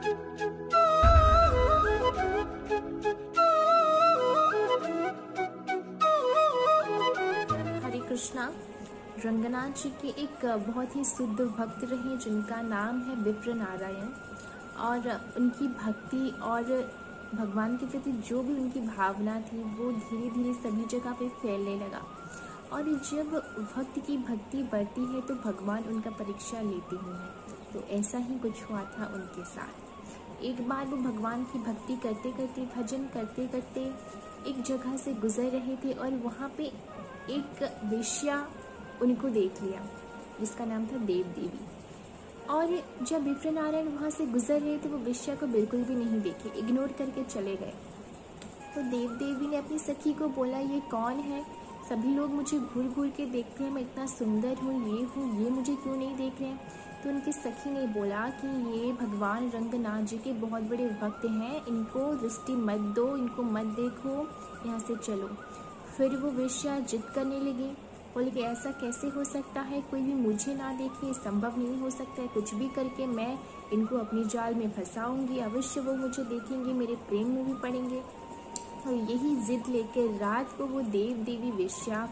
हरे कृष्णा। रंगनाथ जी के एक बहुत ही शुद्ध भक्त रहे जिनका नाम है विप्र नारायण, और उनकी भक्ति और भगवान के प्रति जो भी उनकी भावना थी वो धीरे धीरे सभी जगह पे फैलने लगा। और जब भक्त की भक्ति बढ़ती है तो भगवान उनका परीक्षा लेते ही हैं। तो ऐसा ही कुछ हुआ था उनके साथ। एक बार वो भगवान की भक्ति करते करते, भजन करते करते एक जगह से गुजर रहे थे और वहाँ पे एक वेश्या उनको देख लिया जिसका नाम था देव देवी। और जब विप्र नारायण वहाँ से गुजर रहे थे वो वेश्या को बिल्कुल भी नहीं देखे, इग्नोर करके चले गए। तो देव देवी ने अपनी सखी को बोला, ये कौन है? सभी लोग मुझे घूर घूर के देखते हैं, मैं इतना सुंदर हूँ, ये मुझे क्यों नहीं देख रहे हैं? तो उनकी सखी ने बोला कि ये भगवान रंगनाथ जी के बहुत बड़े भक्त हैं, इनको दृष्टि मत दो, इनको मत देखो, यहाँ से चलो। फिर वो वेश्या जिद करने लगी, बोले कि ऐसा कैसे हो सकता है, कोई भी मुझे ना देखे, संभव नहीं हो सकता है, कुछ भी करके मैं इनको अपनी जाल में फंसाऊंगी, अवश्य वो मुझे देखेंगे, मेरे प्रेम में भी पड़ेंगे। और यही जिद लेकर रात को वो देव देवी वेश्या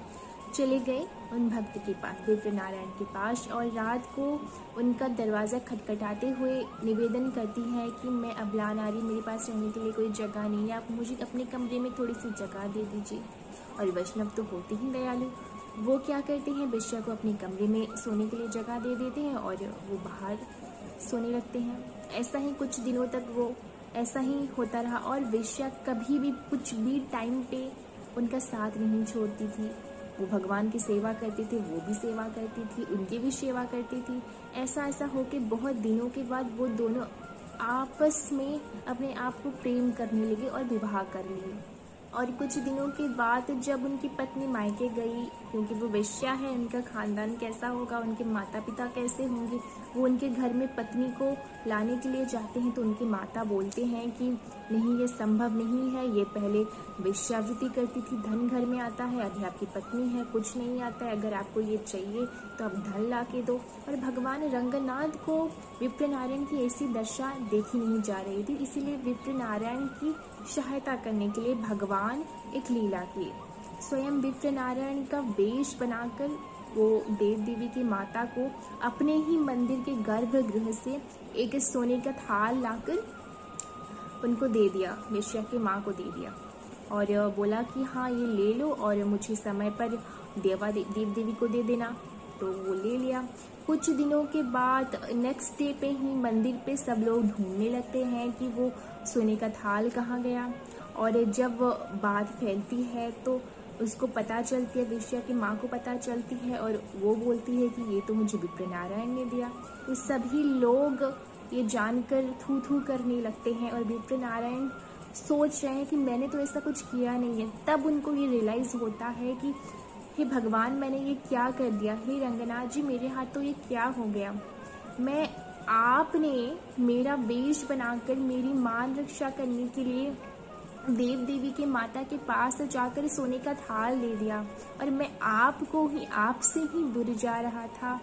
चले गए उन भक्त के पास, विप्र नारायण के पास, और रात को उनका दरवाज़ा खटखटाते हुए निवेदन करती है कि मैं अबला नारी, मेरे पास रहने के लिए कोई जगह नहीं है, आप मुझे अपने कमरे में थोड़ी सी जगह दे दीजिए। और वैष्णव तो होते ही दयालु, वो क्या करते हैं, वेश्या को अपने कमरे में सोने के लिए जगह दे देते हैं और वो बाहर सोने लगते हैं। ऐसा ही कुछ दिनों तक वो ऐसा ही होता रहा और वेश्या कभी भी कुछ भी टाइम पे उनका साथ नहीं छोड़ती थी। वो भगवान की सेवा करते थे, वो भी सेवा करती थी, उनकी भी सेवा करती थी। ऐसा होके बहुत दिनों के बाद वो दोनों आपस में अपने आप को प्रेम करने लगे और विवाह कर लिए। और कुछ दिनों के बाद जब उनकी पत्नी मायके गई, क्योंकि वो वेश्या है, उनका खानदान कैसा होगा, उनके माता पिता कैसे होंगे, वो उनके घर में पत्नी को लाने के लिए जाते हैं तो उनके माता बोलते हैं कि नहीं, ये संभव नहीं है, ये पहले वेश्यावृत्ति करती थी, धन घर में आता है, अभी आपकी पत्नी है, कुछ नहीं आता है, अगर आपको ये चाहिए तो आप धन ला के दो। और भगवान रंगनाथ को विप्र नारायण की ऐसी दशा देखी नहीं जा रही थी, इसीलिए विप्र नारायण की सहायता करने के लिए भगवान एक लीला किए। स्वयं विप्र नारायण का वेश बनाकर वो देव देवी की माता को अपने ही मंदिर के गर्भगृह से एक सोने का थाल लाकर उनको दे दिया, वेश्या की माँ को दे दिया और बोला कि हाँ, ये ले लो और मुझे समय पर देव देवी को दे देना। तो वो ले लिया। कुछ दिनों के बाद नेक्स्ट डे पे ही मंदिर पे सब लोग ढूंढने लगते हैं कि वो सोने का थाल कहाँ गया। और जब बात फैलती है तो उसको पता चलती है, वेश्या की माँ को पता चलती है और वो बोलती है कि ये तो मुझे विप्र नारायण ने दिया। तो सभी लोग ये जानकर थू थू करने लगते हैं और विप्र नारायण सोच रहे हैं कि मैंने तो ऐसा कुछ किया नहीं है। तब उनको ये रियलाइज होता है कि हे भगवान, मैंने ये क्या कर दिया, हे रंगनाथ जी, मेरे हाथ तो ये क्या हो गया। मैं आपने मेरा वेश बनाकर मेरी मान रक्षा करने के लिए देव देवी के माता के पास जाकर सोने का थाल दे दिया और मैं आपको ही, आपसे ही दूर जा रहा था।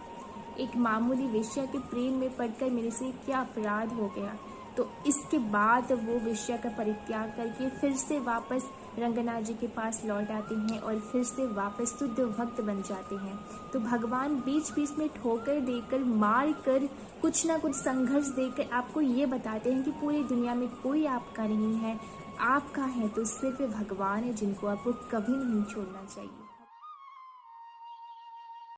एक मामूली वेश्या के प्रेम में पड़कर मेरे से क्या अपराध हो गया। तो इसके बाद वो वेश्या का परित्याग करके फिर से वापस रंगनाथ जी के पास लौट आते हैं और फिर से वापस शुद्ध भक्त बन जाते हैं। तो भगवान बीच बीच में ठोकर देकर, मार कर, कुछ ना कुछ संघर्ष देकर आपको ये बताते हैं कि पूरी दुनिया में कोई आपका नहीं है, आपका है तो सिर्फ भगवान है, जिनको आपको कभी नहीं छोड़ना चाहिए।